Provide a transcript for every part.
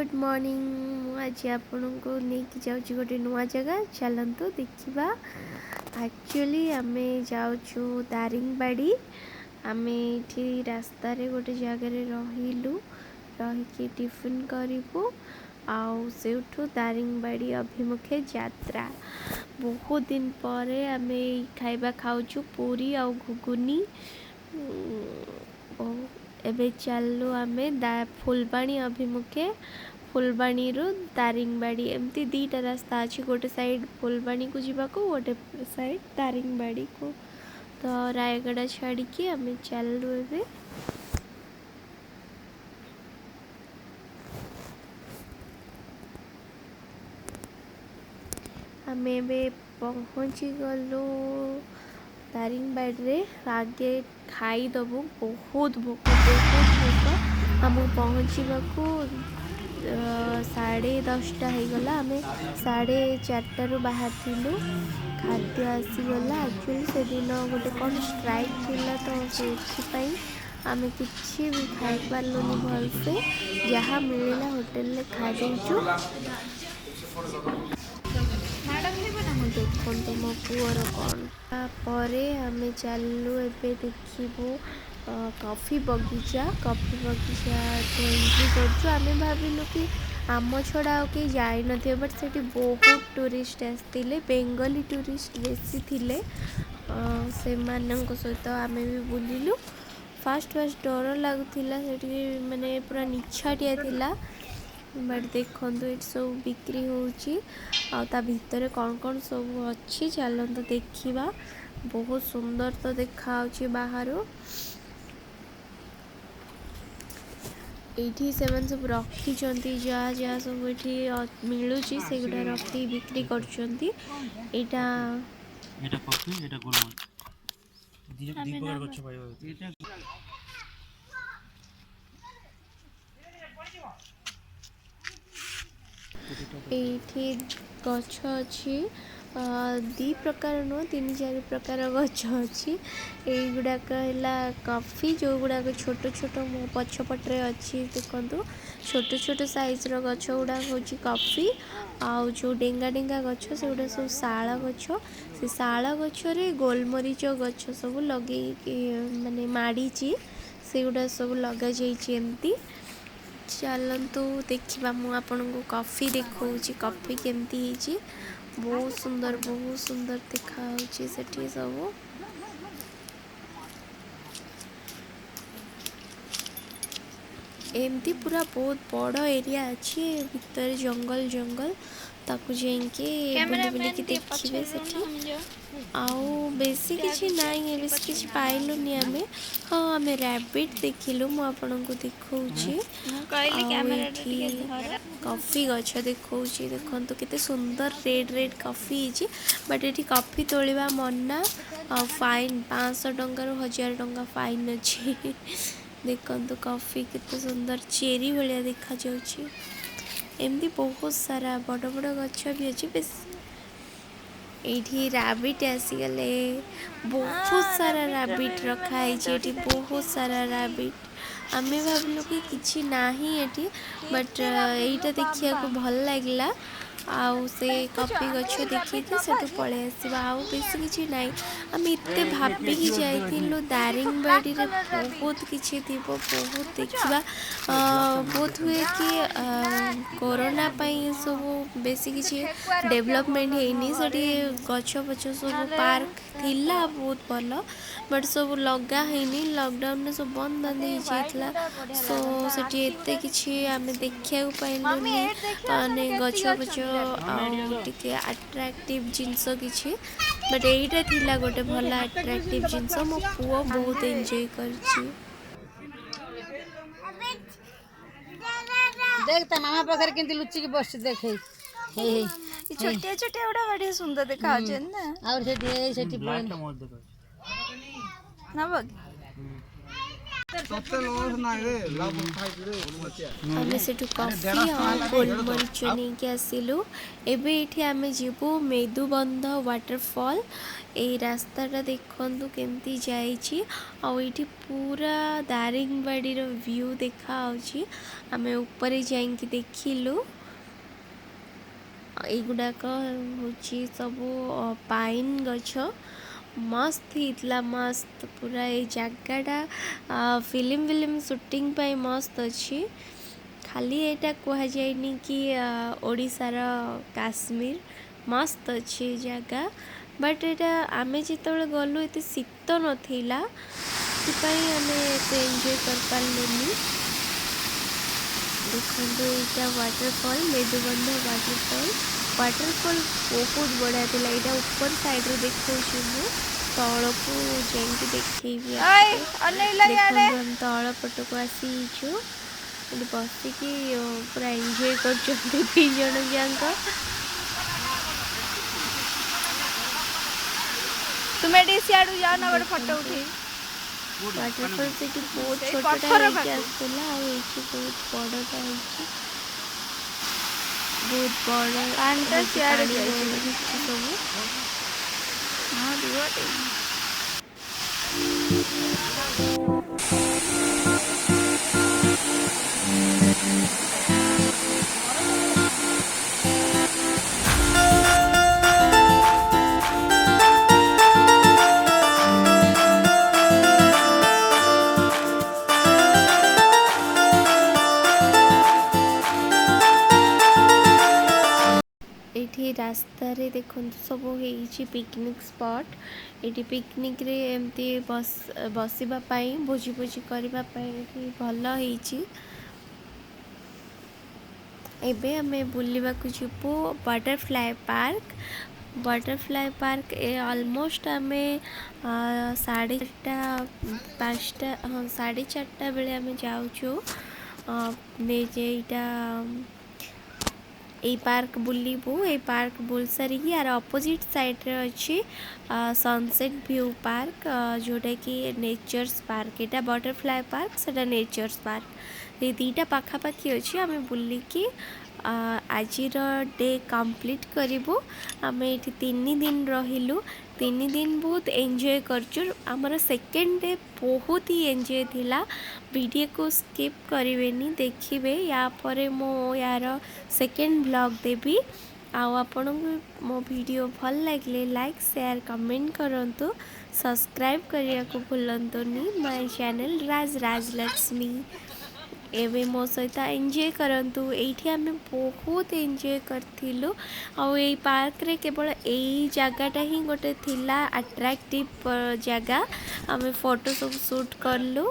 Good morning. आज आपण को लेकिन जाऊँ गोटे नुआ जगह चलतु देखा। एक्चुअली आम जाऊँ दारिंगबाड़ी। आम ये रास्तार गोटे जगार रहीलु रहीकि टिफिन करूँ आउठू दारिंगबाड़ी अभिमुखे यात्रा। बहुत दिन पर आम खाइबा खाऊँ पूरी आउ घुगुनी। एबे चलु आमे फुलबाणी अभिमुखे। फुलबाणी रु दारिंगबाड़ी एमती दीटा रास्ता अच्छी। गोटे साइड फुलबाणी को जीवाको गोटे साइड दारिंगबाड़ी को। तो रायगड़ा छाड़ी की आमे चलु एबे। आमे एबे पहुँची गलु दारिंगबाड़ी रे। आगे खाईदबु बहुत भोक आमको पहुँचवाकू 10:30 होगला। आम 4:30 बाहर थिलु। खाद्य आसीगला। एक्चुअली से दिन गोटे कौन स्ट्राइक थिला तो से आम किसी भी खाई पार्लुनी भलसे। जहाँ मिलला होटेल रे खा देचु। देखो तो मो पुअर कौन परे आम चलु एबे देखिबू कॉफी बगीचा। कॉफी बगीचा तो एंट्री करछु। आम भाविलु कि आम छड़ा कहीं जाई नथिबे बट सेठी बहुत टूरिस्ट आसतिले। बेंगली टूरिस्ट बेसी थिले। से मानक सहित आम भी बुलिलु। फास्ट डर लगुला सेठी माने पूरा निछाटिया थिला। बट देखो ये सब बिक्री होची आ भितर कौन कौन सब अच्छी चलते देखा। बहुत सुंदर तो देखा बाहर। ये सब रखी जहाँ जहाँ सब ये मिलूँ से गुड़ा रखी बिक्री कर। ये गछ अच्छी दी प्रकार नुह 3-4 प्रकार गछ अच्छी। गुड़ाक है कॉफी जो गुड़ाक छोट छोट मो पछपटे अच्छी। देखो छोट छोट साइज गछ गुड़ाक हूँ कॉफी। आउ जो डेंगा डेंगा गछ से गुड़ा सब शाल गछ। से शाल गछरे गोलमरीच गछ सब लगे माने माड़ी से गुड़ा सब लगा जाइए। चलतु देखा मु आपन को कॉफी देखा। कॉफी केमती बहुत सुंदर देखा सेठी सब। एमती पूरा बहुत बड़ एरिया अच्छी। भीतर जंगल जंगल ताकू जाइए बुली देखिए सेठी। आउ बेसी किसी नाई बेसी किसी पाइलुनी आम। हाँ आम रैबिट देखिलु। मु आपन को दिखाऊँ कॉफी गछ देखा। देखो केते सुंदर रेड रेड कॉफी है। बट ये कॉफी तोलिबा मना। फाइन 500 टंका 1000 टंका फाइन अच्छी। देखो कॉफी केते सुंदर चेरी भाया देखा जाउची। एमती बहुत सारा बड़ बड़ गछ भी अच्छी। बेस ये रैबिट आसीगले। बहुत सारा रैबिट रखाई। बहुत सारा रैबिट आम भाविलु कि किछि नाही एठी। बट यहीटा देखिया को भल लागला। आउ से कॉफी गछ देखिए से पलि आसवा। आउ बेसी किछि नाई। आम एते भाबिकी जाइथिलु दारिंगबाड़ी रे बहुत किछि थी बहुत देखा। बहुत हुए कि कोरोना पाई सब बेसी किछि डेवलपमेंट हैनी। सेठी गछ पछ सब पार्क थिला बहुत भल। बट सब लगा हैनी। लॉकडाउन में सब बंद बंद हो जाइथिला। सो सेठी एते किछि आमे देखिया पाइलुनी माने गछ पछ टिके अट्रैक्टिव जिनस किछि। बट एटा थिला गोटे भल अट्रैक्टिव जिनस। मो पुओ बहुत एंजॉय करछि। देख ता मामा पाखर केंती लुच्ची की बस देख। हे हे छोटे छोटे उड़ा बड़ी सुंदर देखा ना। और सेठी सेठी ना बग आमे सेठू कॉफी और गोलमरीच नहीं आसिलु एबे एठी आमे जीवु मेदुबंध वाटरफॉल ए रास्ताटा देखंतु केमती जाइछि आ एठी पूरा दारिंगबाड़ी रो व्यू देखा आउछि आमे ऊपर जाइंकी देखिलु एगुड़ाक हूँ सब पाइन गछ मस्त हितला मस्त पूरा ये जगटा फिल्म शूटिंग पाई मस्त अच्छी खाली एटा कह जाइनी कि ओडिशार काश्मीर मस्त अच्छी जगह बट एटा आमे जिते गलु एत शीत नथिला आमे एंजॉय कर पारलुनी देखो यहाँ वाटरफॉल मेदुबंध वाटरफॉल बहुत बढ़िया थी यहाँ ऊपर साइड रे देखो तल को जाइए देखी हम तल पट को आसीचु बसिकी पूरा एंजॉय कर जन जाक तुम्हें सियाड़ू जाओ ना बड़े फोटो उठे वाटरफॉल से बहुत छोटा आसला बहुत बड़टा बहुत बड़ सब हाँ ये रास्ता रे देखो सब हो पिकनिक स्पॉट ये पिकनिक रे एमती बसवा भोजी भोजी करने भल एबे आमे बुलवा को जीवु बटरफ्लाई पार्क ए ऑलमोस्ट आमे 4:30 5टा हाँ 4:30 बेले आमे जाऊँ जेटा ए पार्क बुलबू ए पार्क बुल सारिकी यार अपोजिट साइड रे अच्छी सनसेट व्यू पार्क जोटा कि नेचर्स पार्क एटा बटरफ्लाई पार्क सेटा नेचर्स पार्क ये दीटा पाखापाखि अच्छी आमे बुलिकी आजिर डे कंप्लीट करूँ आम ये 3 दिन रहिलु 3 दिन बहुत एंजॉय करचु आमर सेकेंड डे बहुत ही एंजॉय थिला वीडियो को स्किप करेनि देखिए या परे मो यार सेकेंड ब्लॉग देवी आपण मो वीडियो भल लगे लाइक शेयर कमेंट करंतु सब्सक्राइब करने को भूलंतुनी माय चैनल राजलक्ष्मी एवं मो सहित एंजॉय करंतु एठी आमे बहुत एंजॉय करथिलु आ ए पार्क रे केवल एई जगहटा ही गोटे थिला अट्रैक्टिव जगह आमे फोटो सब शूट करलु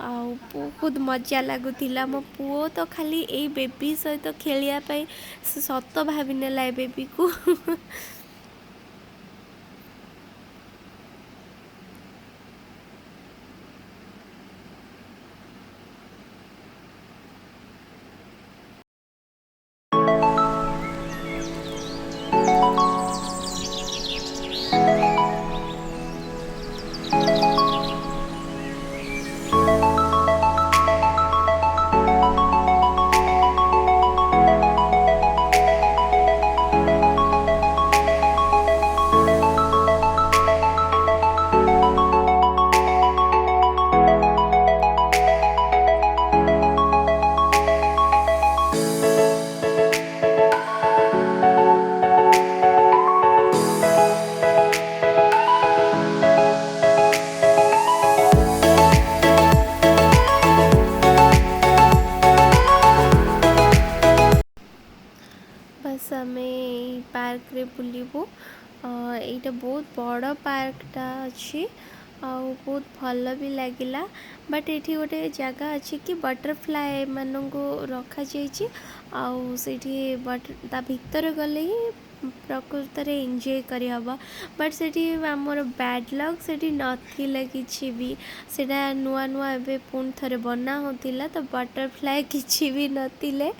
आ बहुत मजा लगुला मो पुओ तो खाली ए बेबी सहित खेलिया पाई सत भावी नेला ए बेबी को बस आम पार्क रे बुलबू यहाँ बहुत बड़ पार्कटा अच्छी बहुत भल भी लगिला बट ये गोटे जगह अच्छी कि बटरफ्लाई मानू रखा ता भीतर गले ही प्रकृत एंजॉय करी हबा बट सेठी आमर बैड लक सेठी नथिला किछि भी सेटा नुआ नुआ एबे पुन थरे बना होतिला तो बटरफ्लाई किछि भी नथिले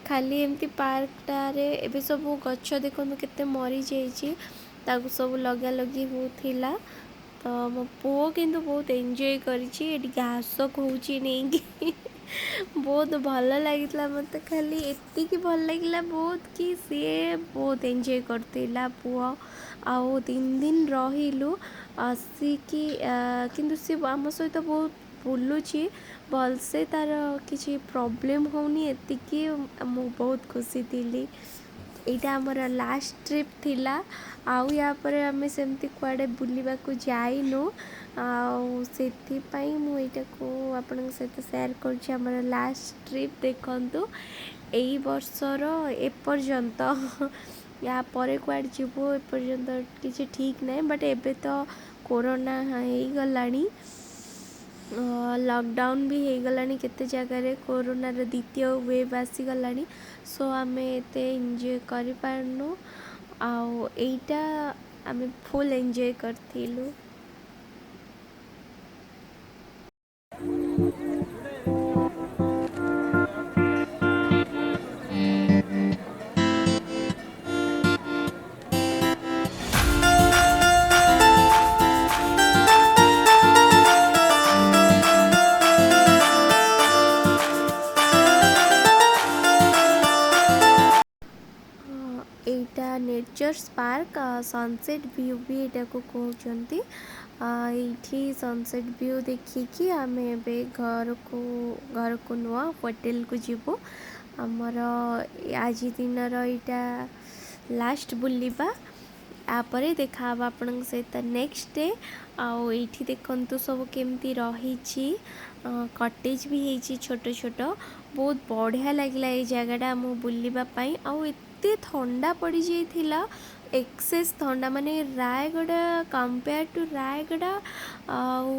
खाली एमती पार्कटारे एबे सब गछ देखो केते मरी जाइछि ताकू सब लगा लगी होतिला तो मो पुओ किंतु बहुत एंजॉय करिछि एटी घास खोउछि नेकी बहुत भल लगितला मते खाली एतिकी भल लगिला बहुत कि सीए बहुत एंजॉय करतिला पुओ आउ 3 दिन रहिलु आसिकी किंतु सी आम सहित बहुत बुलुछि भलसे तार किसी प्रॉब्लम होनी एतिकी मु बहुत खुशी थिली एटा हमर लास्ट ट्रिप थिला आउ या पर आमे सेमती कुआडे बुलिबा को जाइनु आउ सेथि पई मु एटा को आपन सहित शेयर करछि हमर लास्ट ट्रिप देखंतु एई वर्षर ए पर्यंत या परे कुआडे जीवो ए पर्यंत किछि ठीक नै बट एबे तो कोरोना हेई गलानी लॉकडाउन भी हो गलानी केते जगह कोरोना रो द्वितीय वेव आसी गलानी सो आमे एते एंजॉय करि पारनु आउ एटा आमे फुल एंजॉय करथिलु। एटा नेचर्स पार्क सनसेट व्यू भी एटा को कहउचंती एठी सनसेट व्यू देखिकी आमे एबे घर को नुआ होटल को जीवो हमर आज दिन एटा लास्ट बुलिबा आपरे देखा आपण सहित नेक्स्ट डे आउ एठी देखंतु सब केमती रही कटेज भी हेची छोट छोट बहुत बढ़िया लगिला ए जगहटा मु बुलिबा पई आउ एते ठंडा पड़ी जाइथिला एक्सेस ठंडा माने रायगड़ा कंपेयर टू रायगड़ा आउ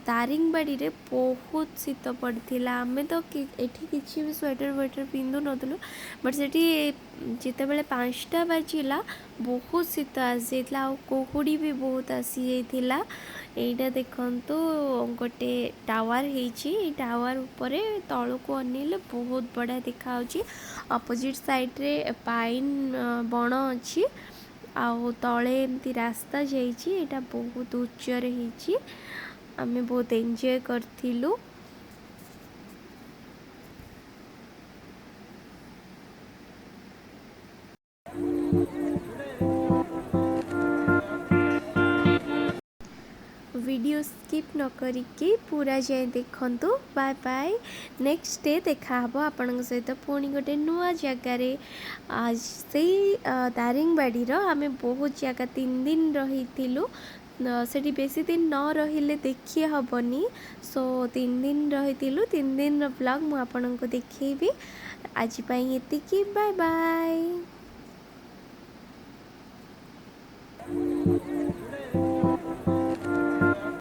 दारिंगबाड़ी रे बहुत शीत पड़थिला आमे तो एठी किछि भी स्वेटर वेटर पिंदु नथलु बट सेठी जेतेबेले 5टा बाजिला बहुत शीत आसीला आउ कोहुड़ी भी बहुत आसी जाइथिला एइटा देखंतु गोटे टावर हेची टावर ऊपर तळको अनेले बहुत बड़ा देखा होची अपोजिट साइड रे पाइन बण अछि आउ तले एमती रास्ता जाइछि एटा बहुत उच्चर हेची आमे बहुत एंजॉय करथिलु। वीडियो स्किप न करिकी पूरा जाए देखंतु बाय बाय नेक्स्ट डे देखा हबो आपन सहित पुणी गोटे नुआ जगार आज से दारिंगबाड़ी रो आमे बहुत जगह 3 दिन रही सेठी बेसी दिन न रहिले देखि हबनी सो 3 दिन रही 3 दिन रो ब्लॉग मु आपन को देखैबी आज पई एतिकी बाय बाय।